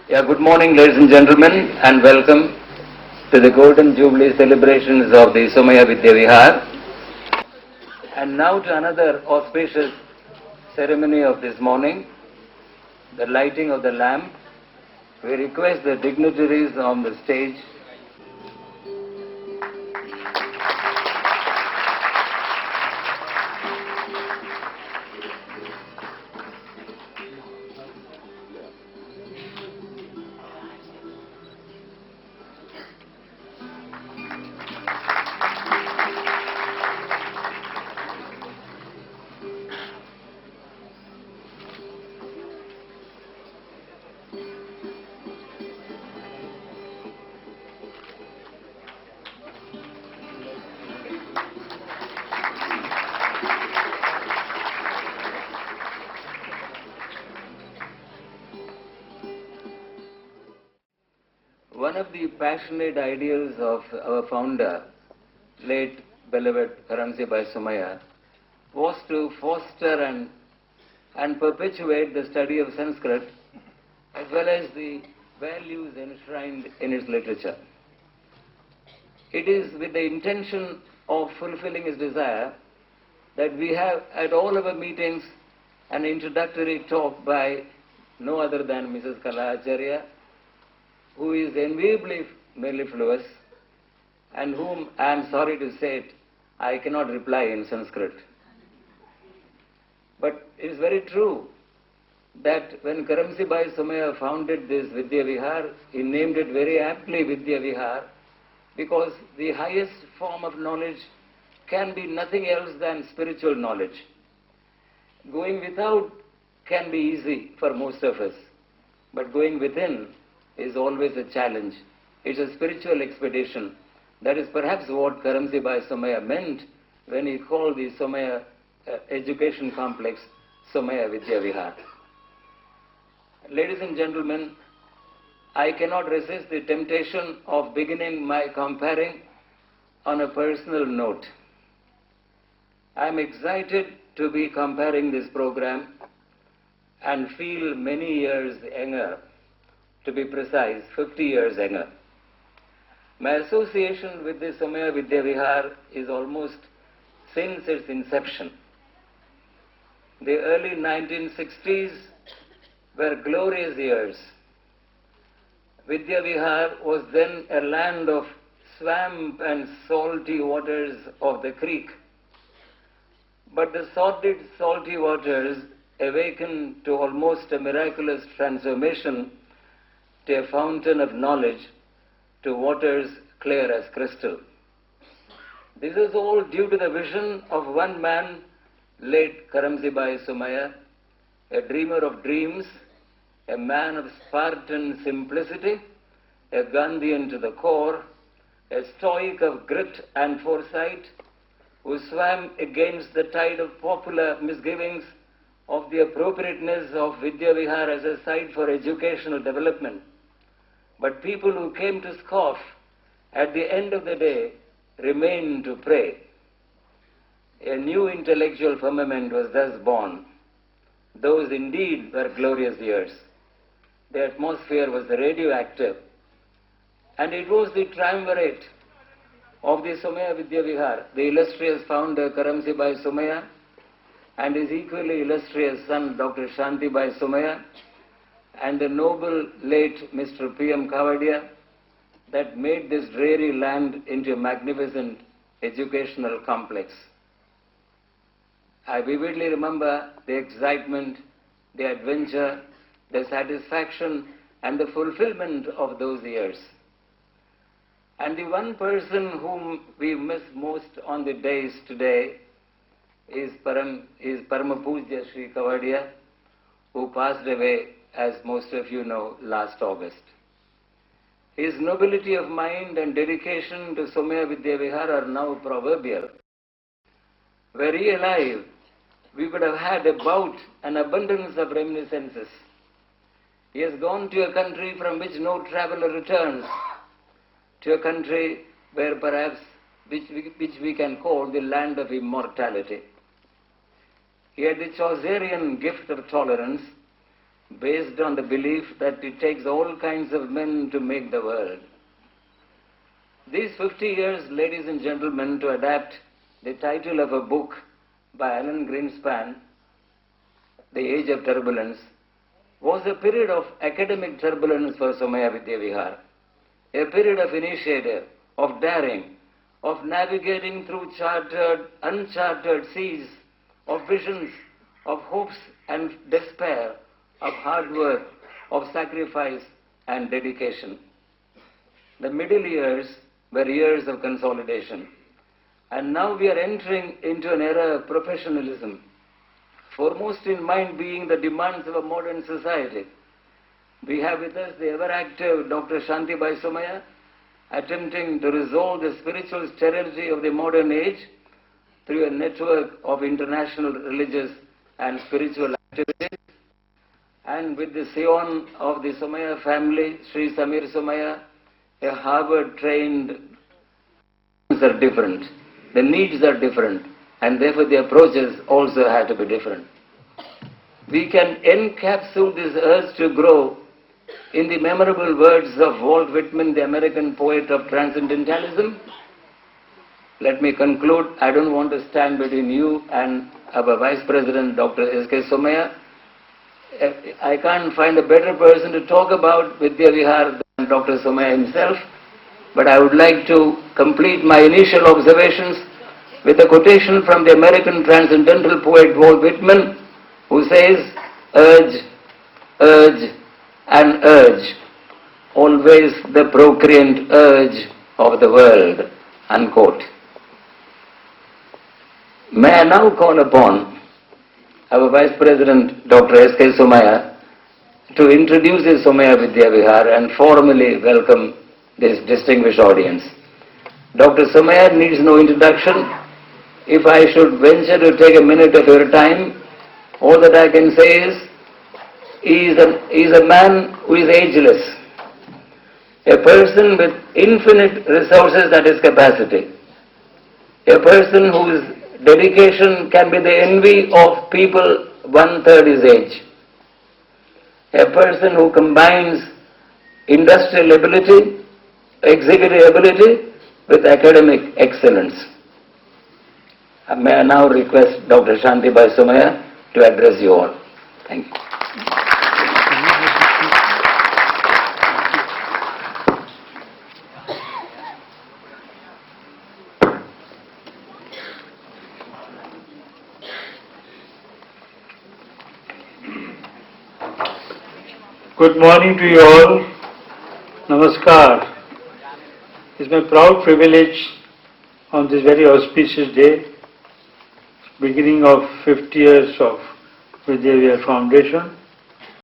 Yeah, good morning, ladies and gentlemen, and welcome to the Golden Jubilee celebrations of the Somaiya Vidyavihar. And now to another auspicious ceremony of this morning, the lighting of the lamp. We request the dignitaries on the stage. One of the passionate ideals of our founder, late beloved Karamsibhai Somaiya, was to foster and perpetuate the study of Sanskrit as well as the values enshrined in its literature. It is with the intention of fulfilling his desire that we have at all our meetings an introductory talk by no other than Mrs. Kala Acharya, who is enviably mellifluous and whom, I am sorry to say it, I cannot reply in Sanskrit. But it is very true that when Karamsibhai Somaiya founded this Vidyavihar, he named it very aptly Vidyavihar because the highest form of knowledge can be nothing else than spiritual knowledge. Going without can be easy for most of us, but going within is always a challenge. It's a spiritual expedition. That is perhaps what Karamsibhai Somaiya meant when he called the Somaiya education complex Somaiya Vidyavihar. Ladies and gentlemen, I cannot resist the temptation of beginning my comparing on a personal note. I am excited to be comparing this program and feel many years younger. To be precise, 50 years younger. My association with the Somaiya Vidyavihar is almost since its inception. The early 1960s were glorious years. Vidyavihar was then a land of swamp and salty waters of the creek. But the sordid, salty waters awakened to almost a miraculous transformation to a fountain of knowledge, to waters clear as crystal. This is all due to the vision of one man, late Karamsibhai Somaiya, a dreamer of dreams, a man of Spartan simplicity, a Gandhian to the core, a stoic of grit and foresight, who swam against the tide of popular misgivings of the appropriateness of Vidyavihar as a site for educational development. But people who came to scoff at the end of the day remained to pray. A new intellectual firmament was thus born. Those indeed were glorious years. The atmosphere was radioactive. And it was the triumvirate of the Somaiya Vidyavihar, the illustrious founder Karamsibhai Somaiya and his equally illustrious son Dr. Shantibai Somaiya, and the noble late Mr. P.M. Kavadia, that made this dreary land into a magnificent educational complex. I vividly remember the excitement, the adventure, the satisfaction and the fulfillment of those years. And the one person whom we miss most on the days today is Paramapujya Sri Kavadia, who passed away, as most of you know, last August. His nobility of mind and dedication to Somaiya Vidyavihar are now proverbial. Were he alive, we would have had about an abundance of reminiscences. He has gone to a country from which no traveler returns, to a country where perhaps which we can call the land of immortality. He had the Chaucerian gift of tolerance based on the belief that it takes all kinds of men to make the world. These 50 years, ladies and gentlemen, to adapt the title of a book by Alan Greenspan, The Age of Turbulence, was a period of academic turbulence for Somaiya Vidyavihar, a period of initiative, of daring, of navigating through chartered, uncharted seas, of visions, of hopes and despair, of hard work, of sacrifice and dedication. The middle years were years of consolidation, and now we are entering into an era of professionalism, foremost in mind being the demands of a modern society. We have with us the ever-active Dr. Shantibai Somaiya, attempting to resolve the spiritual sterility of the modern age through a network of international religious and spiritual activities. And with the scion of the Somaiya family, Sri Samir Somaiya, a Harvard-trained, are different. The needs are different, and therefore the approaches also have to be different. We can encapsulate this urge to grow in the memorable words of Walt Whitman, the American poet of transcendentalism. Let me conclude. I don't want to stand between you and our Vice President, Dr. S.K. Somaiya. I can't find a better person to talk about Vidyavihar than Dr. Somaiya himself, but I would like to complete my initial observations with a quotation from the American transcendental poet Walt Whitman, who says, "Urge, urge, and urge, always the procreant urge of the world," unquote. May I now call upon our Vice President, Dr. S.K. Somaiya, to introduce his Somaiya Vidyavihar and formally welcome this distinguished audience. Dr. Somaiya needs no introduction. If I should venture to take a minute of your time, all that I can say is, he is a man who is ageless, a person with infinite resources at his capacity, a person whose dedication can be the envy of people 1/3 his age, a person who combines industrial ability, executive ability with academic excellence. May I now request Dr. Shantibai Somaiya to address you all. Thank you. Good morning to you all. Namaskar. It's my proud privilege on this very auspicious day, beginning of 50 years of Vidyavihar Foundation,